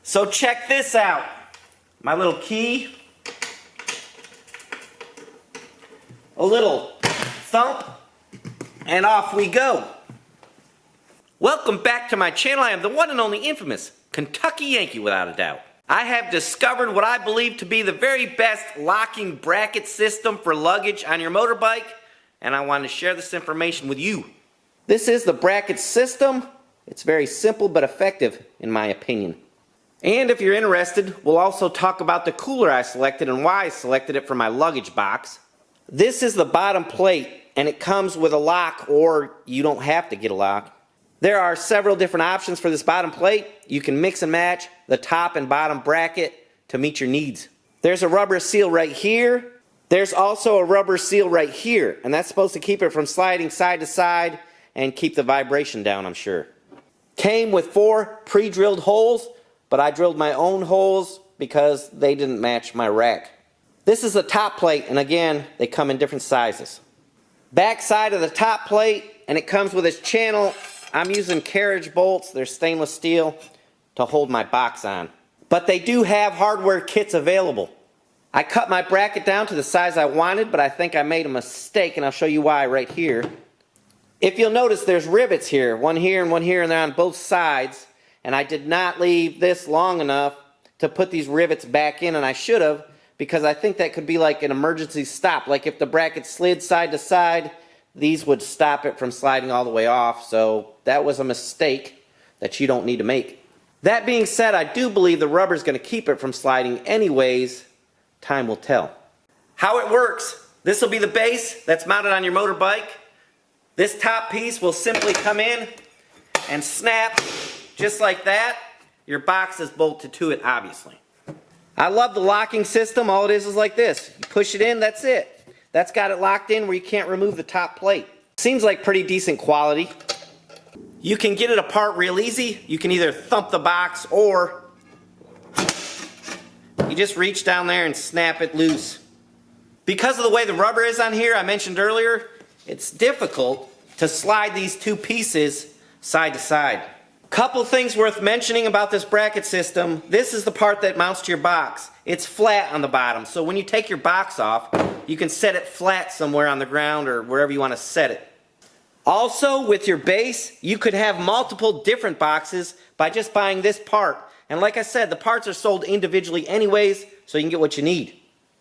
So check this out. My little key. A little thump. And off we go. Welcome back to my channel. I am the one and only infamous Kentucky Yankee, without a doubt. I have discovered what I believe to be the very best locking bracket system for luggage on your motorbike, and I want to share this information with you. This is the bracket system. It's very simple but effective in my opinion. And if you're interested, we'll also talk about the cooler I selected and why I selected it for my luggage box. This is the bottom plate, and it comes with a lock, or you don't have to get a lock. There are several different options for this bottom plate. You can mix and match the top and bottom bracket to meet your needs. There's a rubber seal right here. There's also a rubber seal right here, and that's supposed to keep it from sliding side to side and keep the vibration down, I'm sure. Came with 4 pre-drilled holes, but I drilled my own holes because they didn't match my rack. This is the top plate, and again, they come in different sizes. Back side of the top plate, and it comes with its channel. I'm using carriage bolts, they're stainless steel, to hold my box on. But they do have hardware kits available. I cut my bracket down to the size I wanted, but I think I made a mistake, and I'll show you why right here. If you'll notice, there's rivets here, one here, and they're on both sides, and I did not leave this long enough to put these rivets back in, and I should have, because I think that could be like an emergency stop. Like if the bracket slid side to side, these would stop it from sliding all the way off, so that was a mistake that you don't need to make. That being said, I do believe the rubber is going to keep it from sliding anyways. Time will tell. How it works: this will be the base that's mounted on your motorbike. This top piece will simply come in and snap just like that. Your box is bolted to it, obviously. I love the locking system. All it is like this. You push it in, that's it. That's got it locked in where you can't remove the top plate. Seems like pretty decent quality. You can get it apart real easy. You can either thump the box or you just reach down there and snap it loose. Because of the way the rubber is on here, I mentioned earlier, it's difficult to slide these two pieces side to side. Couple things worth mentioning about this bracket system. This is the part that mounts to your box. It's flat on the bottom, so when you take your box off, you can set it flat somewhere on the ground or wherever you want to set it. Also, with your base, you could have multiple different boxes by just buying this part. And like I said, the parts are sold individually anyways, so you can get what you need.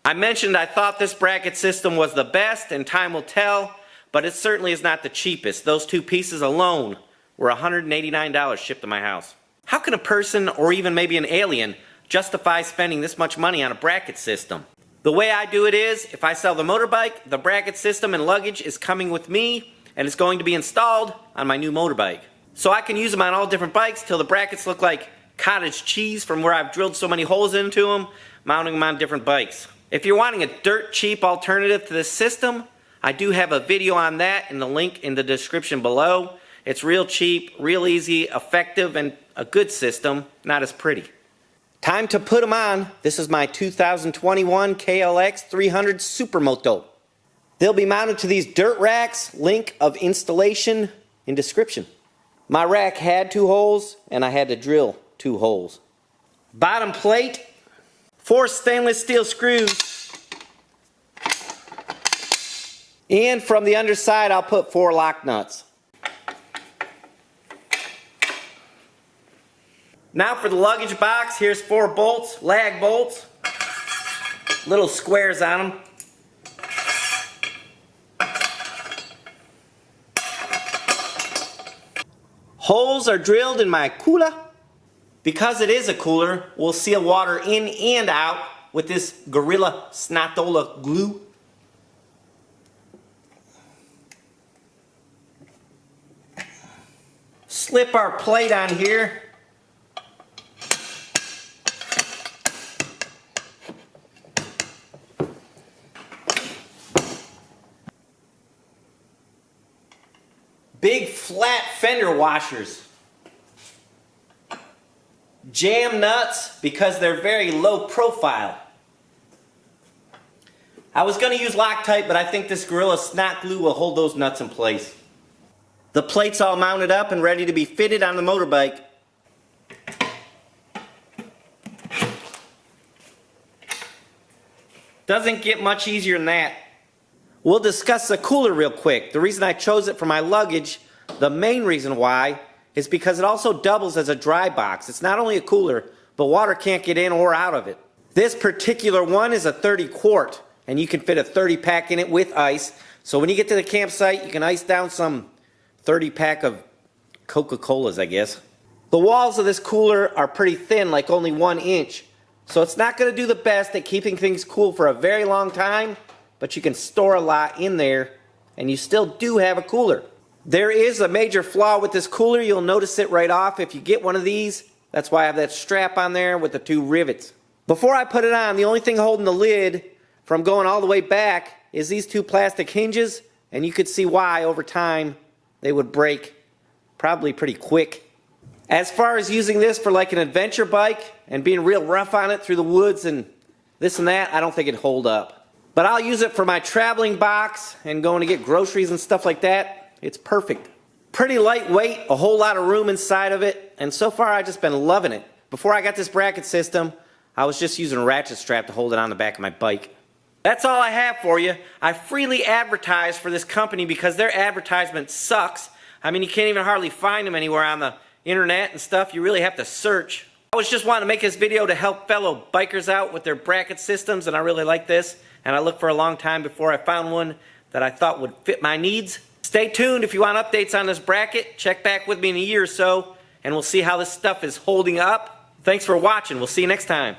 I mentioned I thought this bracket system was the best, and time will tell, but it certainly is not the cheapest. Those two pieces alone were $189 shipped to my house. How can a person, or even maybe an alien, justify spending this much money on a bracket system? The way I do it is, if I sell the motorbike, the bracket system and luggage is coming with me, and it's going to be installed on my new motorbike. So I can use them on all different bikes till the brackets look like cottage cheese from where I've drilled so many holes into them, mounting them on different bikes. If you're wanting a dirt cheap alternative to this system, I do have a video on that in the link in the description below. It's real cheap, real easy, effective, and a good system, not as pretty. Time to put them on. This is my 2021 KLX 300 Supermoto. They'll be mounted to these dirt racks, link of installation in description. My rack had 2 holes, and I had to drill 2 holes. Bottom plate, 4 stainless steel screws. And from the underside, I'll put 4 lock nuts. Now for the luggage box, here's 4 bolts, lag bolts, little squares on them. Holes are drilled in my cooler. Because it is a cooler, we'll seal water in and out with this Gorilla Snatola glue. Slip our plate on here. Big flat fender washers. Jam nuts because they're very low profile. I was going to use Loctite, but I think this Gorilla Snot Glue will hold those nuts in place. The plate's all mounted up and ready to be fitted on the motorbike. Doesn't get much easier than that. We'll discuss the cooler real quick. The reason I chose it for my luggage, the main reason why, is because it also doubles as a dry box. It's not only a cooler, but water can't get in or out of it. This particular one is a 30 quart, and you can fit a 30 pack in it with ice. So when you get to the campsite, you can ice down some 30 pack of Coca-Colas, I guess. The walls of this cooler are pretty thin, like only 1 inch. So it's not going to do the best at keeping things cool for a very long time, but you can store a lot in there, and you still do have a cooler. There is a major flaw with this cooler. You'll notice it right off if you get one of these. That's why I have that strap on there with the 2 rivets. Before I put it on, the only thing holding the lid from going all the way back is these 2 plastic hinges, and you could see why over time they would break probably pretty quick. As far as using this for like an adventure bike and being real rough on it through the woods and this and that, I don't think it'd hold up. But I'll use it for my traveling box and going to get groceries and stuff like that. It's perfect. Pretty lightweight, a whole lot of room inside of it, and so far I've just been loving it. Before I got this bracket system, I was just using a ratchet strap to hold it on the back of my bike. That's all I have for you. I freely advertise for this company because their advertisement sucks. I mean, you can't even hardly find them anywhere on the internet and stuff. You really have to search. I was just wanting to make this video to help fellow bikers out with their bracket systems, and I really like this. And I looked for a long time before I found one that I thought would fit my needs. Stay tuned if you want updates on this bracket. Check back with me in a year or so, and we'll see how this stuff is holding up. Thanks for watching. We'll see you next time.